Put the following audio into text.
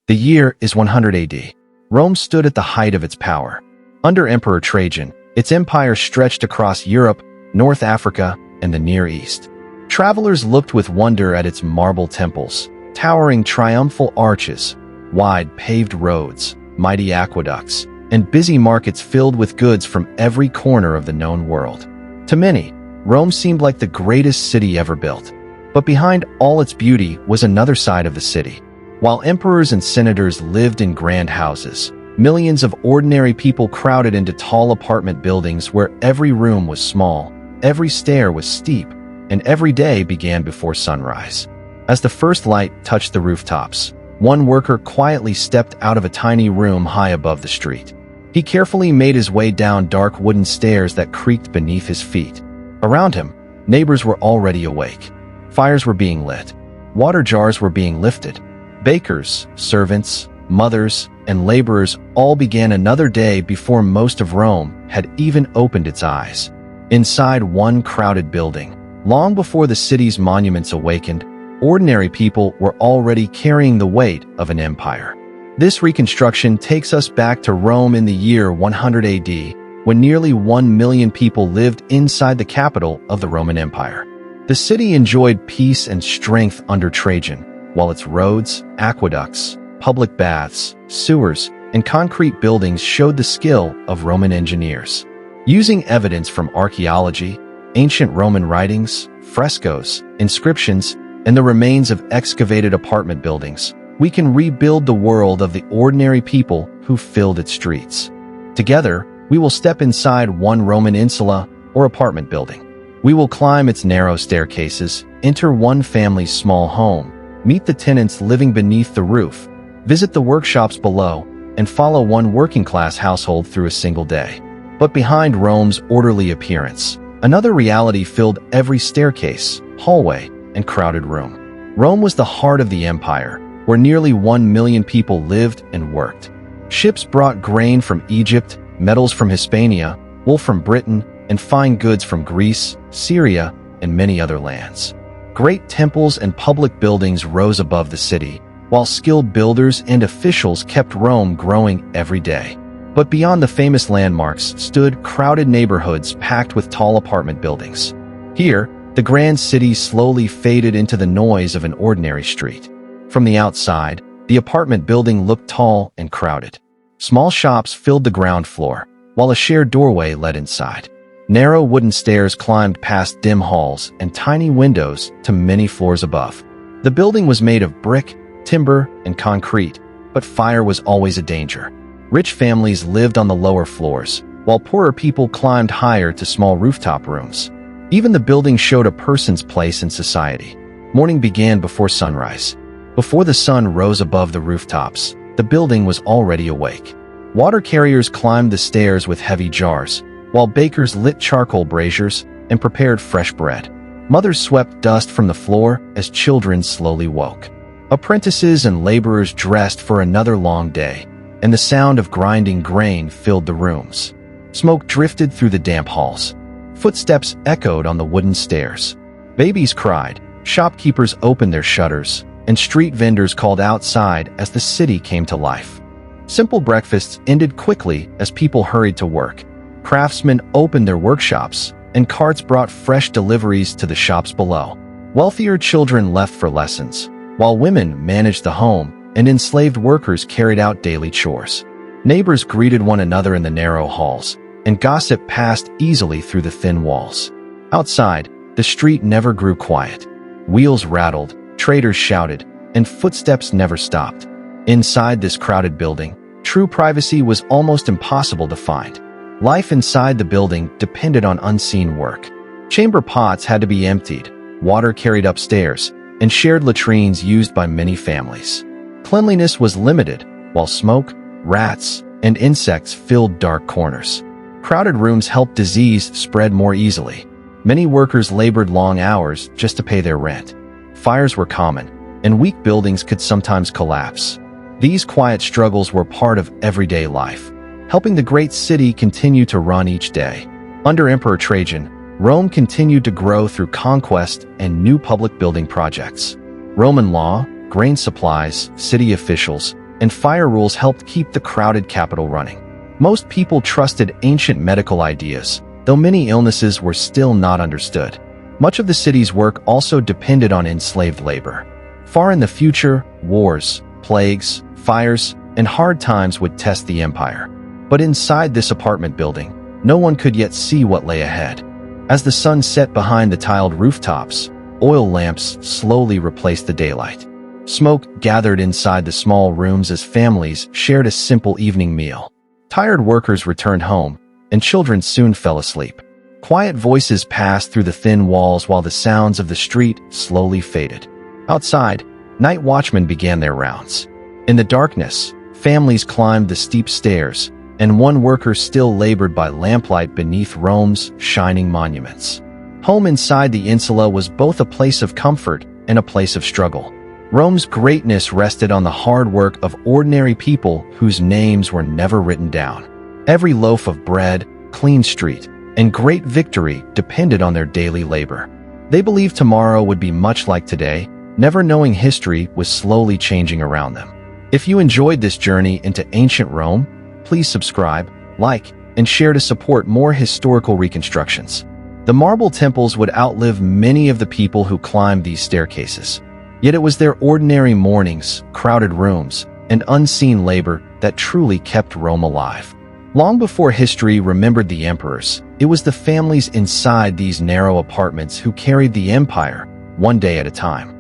The year is 100 AD. Rome stood at the height of its power. Under Emperor Trajan, its empire stretched across Europe, North Africa, and the Near East. Travelers looked with wonder at its marble temples, towering triumphal arches, wide paved roads, mighty aqueducts, and busy markets filled with goods from every corner of the known world. To many, Rome seemed like the greatest city ever built. But behind all its beauty was another side of the city. While emperors and senators lived in grand houses, millions of ordinary people crowded into tall apartment buildings where every room was small, every stair was steep, and every day began before sunrise. As the first light touched the rooftops, one worker quietly stepped out of a tiny room high above the street. He carefully made his way down dark wooden stairs that creaked beneath his feet. Around him, neighbors were already awake. Fires were being lit. Water jars were being lifted. Bakers, servants, mothers, and laborers all began another day before most of Rome had even opened its eyes. Inside one crowded building, long before the city's monuments awakened, ordinary people were already carrying the weight of an empire. This reconstruction takes us back to Rome in the year 100 AD, when nearly 1 million people lived inside the capital of the Roman Empire. The city enjoyed peace and strength under Trajan, while its roads, aqueducts, public baths, sewers, and concrete buildings showed the skill of Roman engineers. Using evidence from archaeology, ancient Roman writings, frescoes, inscriptions, and the remains of excavated apartment buildings, we can rebuild the world of the ordinary people who filled its streets. Together, we will step inside one Roman insula or apartment building. We will climb its narrow staircases, enter one family's small home, meet the tenants living beneath the roof, visit the workshops below, and follow one working-class household through a single day. But behind Rome's orderly appearance, another reality filled every staircase, hallway, and crowded room. Rome was the heart of the empire, where nearly 1 million people lived and worked. Ships brought grain from Egypt, metals from Hispania, wool from Britain, and fine goods from Greece, Syria, and many other lands. Great temples and public buildings rose above the city, while skilled builders and officials kept Rome growing every day. But beyond the famous landmarks stood crowded neighborhoods packed with tall apartment buildings. Here, the grand city slowly faded into the noise of an ordinary street. From the outside, the apartment building looked tall and crowded. Small shops filled the ground floor, while a shared doorway led inside. Narrow wooden stairs climbed past dim halls and tiny windows to many floors above. The building was made of brick, timber, and concrete, but fire was always a danger. Rich families lived on the lower floors, while poorer people climbed higher to small rooftop rooms. Even the building showed a person's place in society. Morning began before sunrise. Before the sun rose above the rooftops, the building was already awake. Water carriers climbed the stairs with heavy jars, while bakers lit charcoal braziers and prepared fresh bread. Mothers swept dust from the floor as children slowly woke. Apprentices and laborers dressed for another long day, and the sound of grinding grain filled the rooms. Smoke drifted through the damp halls. Footsteps echoed on the wooden stairs. Babies cried, shopkeepers opened their shutters, and street vendors called outside as the city came to life. Simple breakfasts ended quickly as people hurried to work. Craftsmen opened their workshops, and carts brought fresh deliveries to the shops below. Wealthier children left for lessons, while women managed the home, and enslaved workers carried out daily chores. Neighbors greeted one another in the narrow halls, and gossip passed easily through the thin walls. Outside, the street never grew quiet. Wheels rattled, traders shouted, and footsteps never stopped. Inside this crowded building, true privacy was almost impossible to find. Life inside the building depended on unseen work. Chamber pots had to be emptied, water carried upstairs, and shared latrines used by many families. Cleanliness was limited, while smoke, rats, and insects filled dark corners. Crowded rooms helped disease spread more easily. Many workers labored long hours just to pay their rent. Fires were common, and weak buildings could sometimes collapse. These quiet struggles were part of everyday life, helping the great city continue to run each day. Under Emperor Trajan, Rome continued to grow through conquest and new public building projects. Roman law, grain supplies, city officials, and fire rules helped keep the crowded capital running. Most people trusted ancient medical ideas, though many illnesses were still not understood. Much of the city's work also depended on enslaved labor. Far in the future, wars, plagues, fires, and hard times would test the empire. But inside this apartment building, no one could yet see what lay ahead. As the sun set behind the tiled rooftops, oil lamps slowly replaced the daylight. Smoke gathered inside the small rooms as families shared a simple evening meal. Tired workers returned home, and children soon fell asleep. Quiet voices passed through the thin walls while the sounds of the street slowly faded. Outside, night watchmen began their rounds. In the darkness, families climbed the steep stairs, and one worker still labored by lamplight beneath Rome's shining monuments. Home inside the insula was both a place of comfort and a place of struggle. Rome's greatness rested on the hard work of ordinary people whose names were never written down. Every loaf of bread, clean street, and great victory depended on their daily labor. They believed tomorrow would be much like today, never knowing history was slowly changing around them. If you enjoyed this journey into ancient Rome, please subscribe, like, and share to support more historical reconstructions. The marble temples would outlive many of the people who climbed these staircases. Yet it was their ordinary mornings, crowded rooms, and unseen labor that truly kept Rome alive. Long before history remembered the emperors, it was the families inside these narrow apartments who carried the empire, one day at a time.